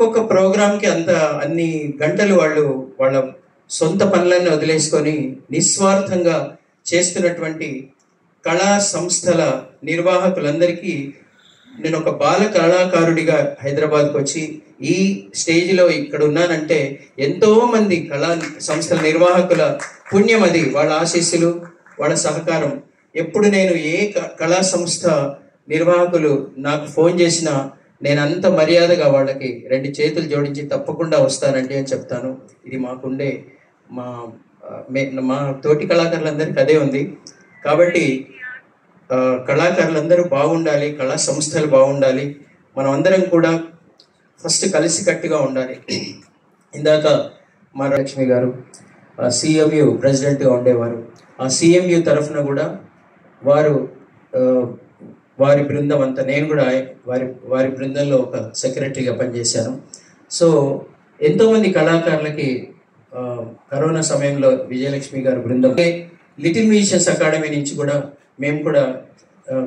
ఒక్కొక్క ప్రోగ్రాంకి అన్ని గంటలు వాళ్ళు వాళ్ళ సొంత పనులన్నీ వదిలేసుకొని నిస్వార్థంగా చేస్తున్నటువంటి కళా సంస్థల నిర్వాహకులందరికీ నేను ఒక బాల కళాకారుడిగా హైదరాబాద్కి వచ్చి ఈ స్టేజ్లో ఇక్కడ ఉన్నానంటే ఎంతో మంది కళా సంస్థల నిర్వాహకుల పుణ్యం అది, వాళ్ళ ఆశీస్సులు, వాళ్ళ సహకారం. ఎప్పుడు నేను ఏ కళా సంస్థ నిర్వాహకులు నాకు ఫోన్ చేసినా నేను అంత మర్యాదగా వాళ్ళకి 2 చేతులు జోడించి తప్పకుండా వస్తానండి అని చెప్తాను. ఇది మాకుండే మా తోటి కళాకారులందరికీ అదే ఉంది. కాబట్టి కళాకారులందరూ బాగుండాలి, కళా సంస్థలు బాగుండాలి, మనం అందరం కూడా ఫస్ట్ కలిసికట్టుగా ఉండాలి. ఇందాక మా లక్ష్మి గారు CMU ప్రెసిడెంట్గా ఉండేవారు. ఆ CMU తరఫున కూడా వారి బృందం అంతా, నేను కూడా వారి బృందంలో ఒక సెక్రటరీగా పనిచేశాను. సో ఎంతోమంది కళాకారులకి కరోనా సమయంలో విజయలక్ష్మి గారి బృందం, లిటిల్ మ్యూజిషియన్స్ అకాడమీ నుంచి కూడా మేము కూడా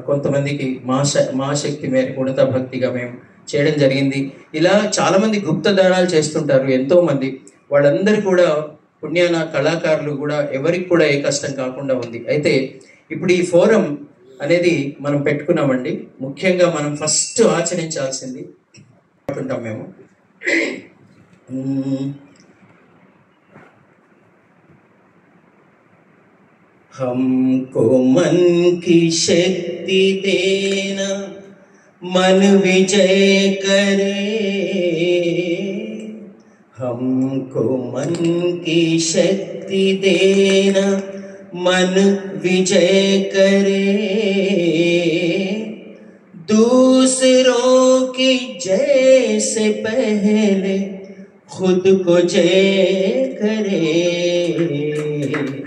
కొంతమందికి మా శక్తి మేరకు ఉడత భక్తిగా మేము చేయడం జరిగింది. ఇలా చాలామంది గుప్త దానాలు చేస్తుంటారు ఎంతోమంది. వాళ్ళందరూ కూడా పుణ్యాన కళాకారులు కూడా ఎవరికి కూడా ఏ కష్టం కాకుండా ఉంది. అయితే ఇప్పుడు ఈ ఫోరం అనేది మనం పెట్టుకున్నామండి. ముఖ్యంగా మనం ఫస్ట్ ఆచరించాల్సింది ఉంటాం మేము. हमको मन की शक्ति देना, मन विजय करे. हमको मन की शक्ति देना, मन विजय करे. दूसरों की जय से पहले खुद को जय करे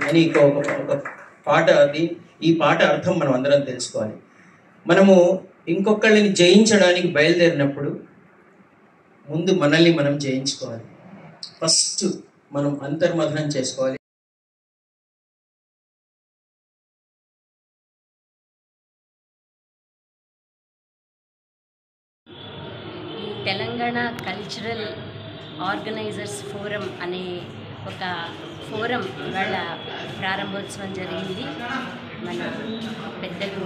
అని ఒక పాట. అది ఈ పాట అర్థం మనం అందరం తెలుసుకోవాలి. మనము ఇంకొకళ్ళని జయించడానికి బయలుదేరినప్పుడు ముందు మనల్ని మనం జయించుకోవాలి. ఫస్ట్ మనం అంతర్మథనం చేసుకోవాలి. తెలంగాణ కల్చరల్ ఆర్గనైజర్స్ ఫోరం అనే ఒక ఫోరం ఇవాళ ప్రారంభోత్సవం జరిగింది. మన పెద్దలు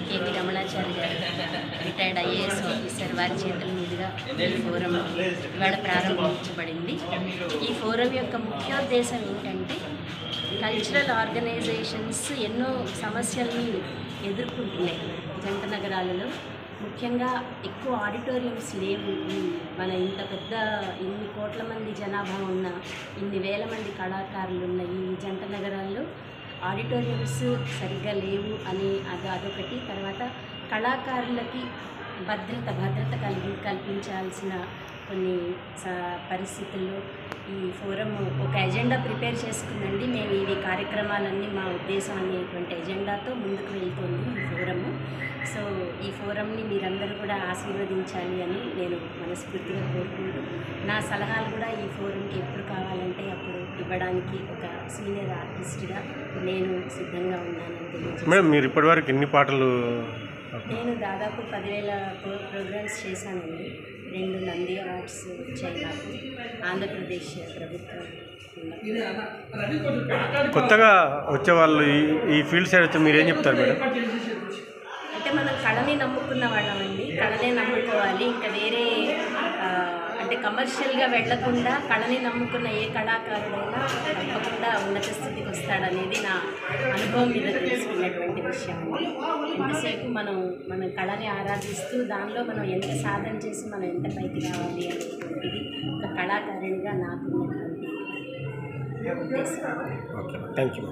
కేవీ రమణాచారి గారు, రిటైర్డ్ IAS ఆఫీసర్, వారి చేతుల మీదుగా ఈ ఫోరం ఇవాళ ప్రారంభించబడింది. ఈ ఫోరం యొక్క ముఖ్యోద్దేశం ఏంటంటే, కల్చరల్ ఆర్గనైజేషన్స్ ఎన్నో సమస్యల్ని ఎదుర్కొంటున్నాయి జంట నగరాలలో. ముఖ్యంగా ఎక్కువ ఆడిటోరియంస్ లేవు. మన ఇంత పెద్ద ఇన్ని కోట్ల మంది జనాభా ఉన్న, ఇన్ని వేల మంది కళాకారులు ఉన్న ఈ జంట నగరాల్లో ఆడిటోరియంస్ సరిగ్గా లేవు అని అదొకటి. తర్వాత కళాకారులకి భద్రత కల్పించాల్సిన కొన్ని పరిస్థితుల్లో ఈ ఫోరం ఒక ఎజెండా ప్రిపేర్ చేసుకుందండి. మేము ఇవి కార్యక్రమాలన్నీ మా ఉద్దేశం అనేటువంటి ఎజెండాతో ముందుకు వెళ్తుంది ఈ ఫోరము. సో ఈ ఫోరంని మీరందరూ కూడా ఆశీర్వదించాలి అని నేను మనస్ఫూర్తిగా కోరుకుంటూ, నా సలహాలు కూడా ఈ ఫోరంకి ఎప్పుడు కావాలంటే అప్పుడు ఇవ్వడానికి ఒక సీనియర్ ఆర్టిస్ట్గా నేను సిద్ధంగా ఉన్నానని తెలియజేస్తాను. మేడం, మీరు ఇప్పటివరకు ఎన్ని పాటలు? నేను దాదాపు 10,000 ప్రోగ్రామ్స్ చేశానండి. 2 నంది అవార్డ్స్ వచ్చాయి నాకు ఆంధ్రప్రదేశ్ ప్రభుత్వం. కొత్తగా వచ్చేవాళ్ళు ఈ ఫీల్డ్ సైడ్ వచ్చి మీరేం చెప్తారు మేడం? అంటే మనం కళని నమ్ముకున్న వాళ్ళమండి, కళనే నమ్ముకోవాలి. ఇంకా వేరే అంటే కమర్షియల్గా వెళ్లకుండా కళని నమ్ముకున్న ఏ కళాకారుడైనా తప్పకుండా ఉన్నత స్థితికి వస్తాడనేది నా అనుభవం మీద తెలుసుకున్నటువంటి విషయం అండి. ఎంతసేపు మన కళని ఆరాధిస్తూ దానిలో మనం ఎంత సాధన చేసి మనం ఎంత పైకి రావాలి అనేటువంటిది ఒక కళాకారునిగా నాకున్నటువంటి ఉద్దేశం. Okay, thank you.